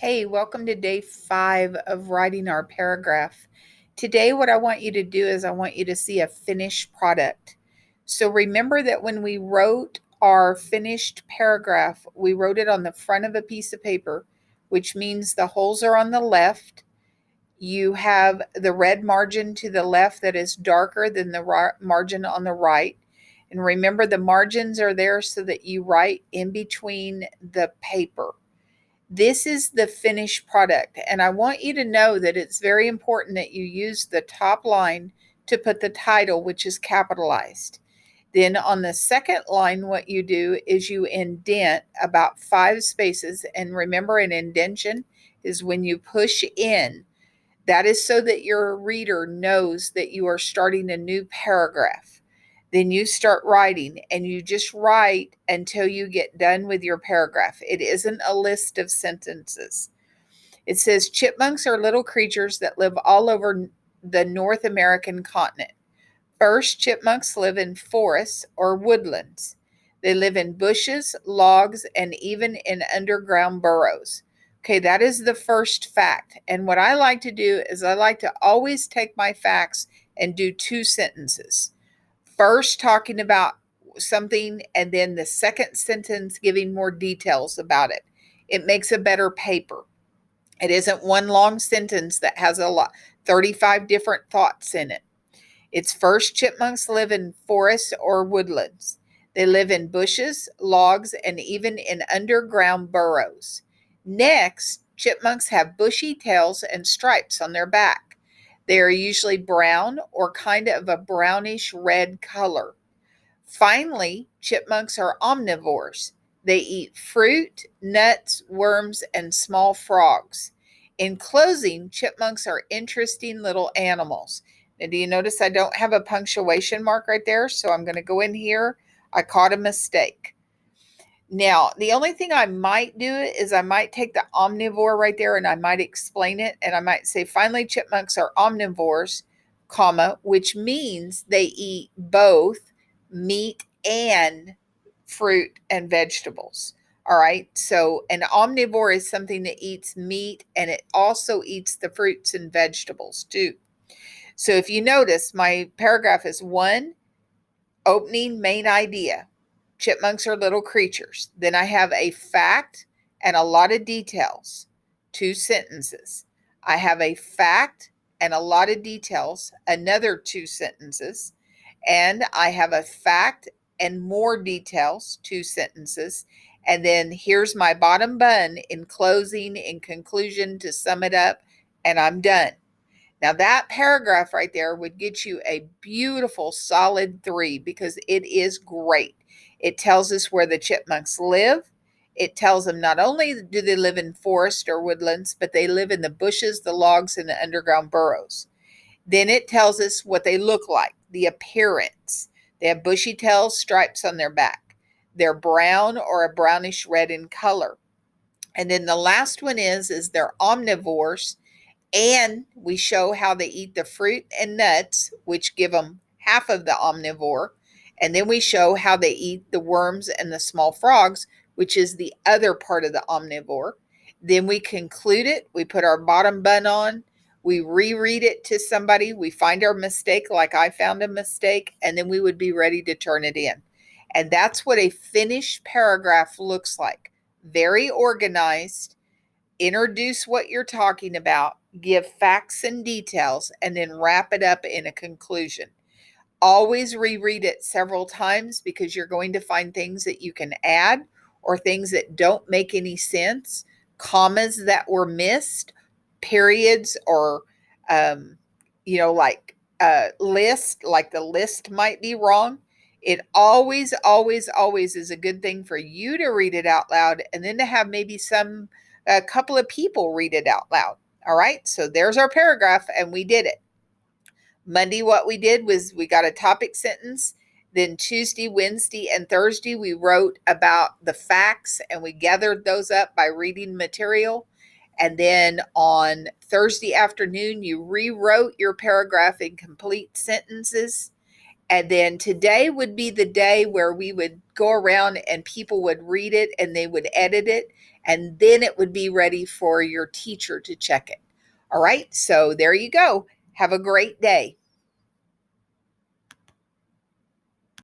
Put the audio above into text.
Hey, welcome to day 5 of writing our paragraph. Today, what I want you to do is I want you to see a finished product. So remember that when we wrote our finished paragraph, we wrote it on the front of a piece of paper, which means the holes are on the left. You have the red margin to the left that is darker than the margin on the right. And remember, the margins are there so that you write in between the paper. This is the finished product, and I want you to know that it's very important that you use the top line to put the title, which is capitalized. Then on the second line, what you do is you indent about 5 spaces, and remember, an indentation is when you push in. That is so that your reader knows that you are starting a new paragraph. Then you start writing, and you just write until you get done with your paragraph. It isn't a list of sentences. It says chipmunks are little creatures that live all over the North American continent. First, chipmunks live in forests or woodlands. They live in bushes, logs, and even in underground burrows. Okay, that is the first fact. And what I like to do is I like to always take my facts and do 2 sentences. First, talking about something, and then the second sentence giving more details about it. It makes a better paper. It isn't one long sentence that has 35 different thoughts in it. It's first, chipmunks live in forests or woodlands. They live in bushes, logs, and even in underground burrows. Next, chipmunks have bushy tails and stripes on their back. They are usually brown or kind of a brownish red color. Finally, chipmunks are omnivores. They eat fruit, nuts, worms, and small frogs. In closing, chipmunks are interesting little animals. Now, do you notice I don't have a punctuation mark right there? So I'm going to go in here. I caught a mistake. Now, the only thing I might do is I might take the omnivore right there and I might explain it. And I might say, finally, chipmunks are omnivores, comma, which means they eat both meat and fruit and vegetables. All right. So an omnivore is something that eats meat and it also eats the fruits and vegetables too. So if you notice, my paragraph is 1, opening main idea. Chipmunks are little creatures. Then I have a fact and a lot of details, 2 sentences. I have a fact and a lot of details, another 2 sentences. And I have a fact and more details, 2 sentences. And then here's my bottom bun in closing, in conclusion, to sum it up, and I'm done. Now, that paragraph right there would get you a beautiful solid 3 because it is great. It tells us where the chipmunks live. It tells them not only do they live in forest or woodlands, but they live in the bushes, the logs, and the underground burrows. Then it tells us what they look like, the appearance. They have bushy tails, stripes on their back. They're brown or a brownish red in color. And then the last one is they're omnivores, and we show how they eat the fruit and nuts, which give them half of the omnivore. And then we show how they eat the worms and the small frogs, which is the other part of the omnivore. Then we conclude it. We put our bottom bun on. We reread it to somebody. We find our mistake, like I found a mistake, and then we would be ready to turn it in. And that's what a finished paragraph looks like. Very organized. Introduce what you're talking about, give facts and details, and then wrap it up in a conclusion. Always reread it several times because you're going to find things that you can add or things that don't make any sense, commas that were missed, periods, or, like list, like the list might be wrong. It always, always, always is a good thing for you to read it out loud and then to have maybe a couple of people read it out loud. All right. So there's our paragraph and we did it. Monday, what we did was we got a topic sentence. Then Tuesday, Wednesday, and Thursday, we wrote about the facts and we gathered those up by reading material. And then on Thursday afternoon, you rewrote your paragraph in complete sentences. And then today would be the day where we would go around and people would read it and they would edit it. and then it would be ready for your teacher to check it. All right, so there you go. Have a great day.